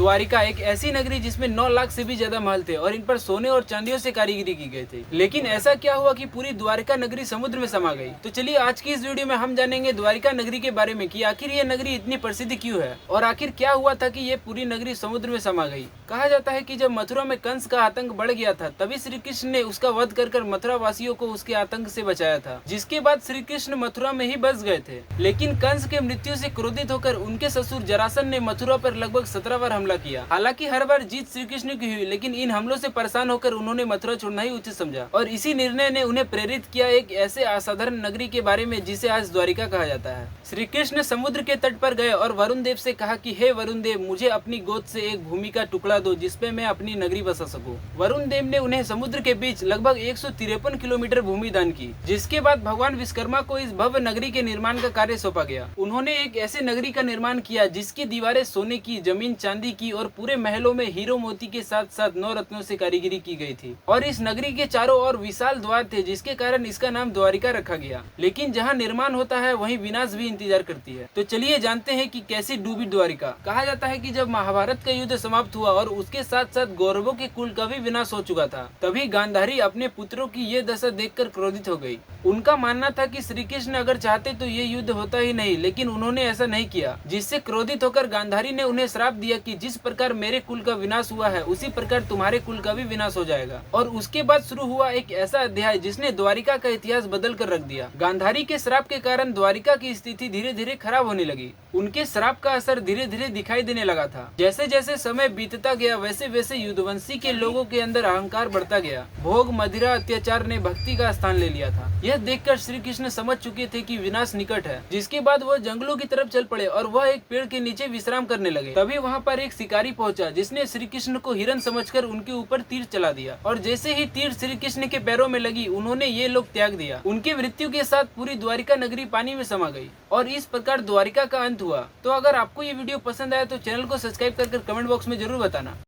द्वारिका एक ऐसी नगरी जिसमें 9 लाख से भी ज्यादा महल थे और इन पर सोने और चांदियों से कारीगरी की गई थी। लेकिन ऐसा क्या हुआ कि पूरी द्वारिका नगरी समुद्र में समा गई? तो चलिए आज की इस वीडियो में हम जानेंगे द्वारिका नगरी के बारे में कि आखिर ये नगरी इतनी प्रसिद्ध क्यों है और आखिर क्या हुआ था कि ये पूरी नगरी समुद्र में समा गई। कहा जाता है कि जब मथुरा में कंस का आतंक बढ़ गया था तभी श्री कृष्ण ने उसका वध कर मथुरा वासियों को उसके आतंक से बचाया था, जिसके बाद श्री कृष्ण मथुरा में ही बस गए थे। लेकिन कंस के मृत्यु से क्रोधित होकर उनके ससुर जरासन ने मथुरा पर लगभग 17 बार हमला किया। हालांकि हर बार जीत श्री कृष्ण की हुई, लेकिन इन हमलों से परेशान होकर उन्होंने मथुरा छोड़ना ही उचित समझा और इसी निर्णय ने उन्हें प्रेरित किया एक ऐसे असाधारण नगरी के बारे में जिसे आज द्वारिका कहा जाता है। श्री कृष्ण समुद्र के तट पर गए और वरुण देव से कहा कि हे वरुण देव, मुझे अपनी गोद से एक भूमि का टुकड़ा दो जिसपे मैं अपनी नगरी बसा सकूं। वरुण देव ने उन्हें समुद्र के बीच लगभग 153 किलोमीटर भूमि दान की, जिसके बाद भगवान विश्वकर्मा को इस भव्य नगरी के निर्माण का कार्य सौंपा गया। उन्होंने एक ऐसे नगरी का निर्माण किया जिसकी दीवारें सोने की, जमीन चांदी की और पूरे महलों में हीरो मोती के साथ साथ 9 रत्नों से कारीगरी की गई थी। और इस नगरी के चारों ओर विशाल द्वार थे जिसके कारण इसका नाम द्वारिका रखा गया। लेकिन जहाँ निर्माण होता है वहीं विनाश भी इंतजार करती है। तो चलिए जानते हैं कि कैसे डूबी द्वारिका। कहा जाता है कि जब महाभारत का युद्ध समाप्त हुआ और उसके साथ साथ कौरवों के कुल का भी विनाश हो चुका था, तभी गांधारी अपने पुत्रों की ये दशा देखकर क्रोधित हो गई। उनका मानना था कि श्री कृष्ण अगर चाहते तो ये युद्ध होता ही नहीं, लेकिन उन्होंने ऐसा नहीं किया, जिससे क्रोधित होकर गांधारी ने उन्हें श्राप दिया कि जिस प्रकार मेरे कुल का विनाश हुआ है उसी प्रकार तुम्हारे कुल का भी विनाश हो जाएगा। और उसके बाद शुरू हुआ एक ऐसा अध्याय जिसने द्वारिका का इतिहास बदल कर रख दिया। गांधारी के श्राप के कारण द्वारिका की स्थिति धीरे धीरे खराब होने लगी। उनके श्राप का असर धीरे धीरे दिखाई देने लगा था। जैसे जैसे समय बीतता गया वैसे वैसे युद्धवंशी के लोगों के अंदर अहंकार बढ़ता गया। भोग, मदिरा, अत्याचार ने भक्ति का स्थान ले लिया था। यह देखकर श्री कृष्ण समझ चुके थे कि विनाश निकट है। जिसके बाद वह जंगलों की तरफ चल पड़े और वह एक पेड़ के नीचे विश्राम करने लगे। तभी वहाँ पर एक शिकारी पहुंचा जिसने श्री कृष्ण को हिरन समझकर उनके ऊपर तीर चला दिया और जैसे ही तीर श्री कृष्ण के पैरों में लगी उन्होंने ये लोग त्याग दिया। उनकी मृत्यु के साथ पूरी द्वारिका नगरी पानी में समा गई और इस प्रकार द्वारिका का अंत हुआ। तो अगर आपको ये वीडियो पसंद आया तो चैनल को सब्सक्राइब कर कमेंट बॉक्स में जरूर बताना।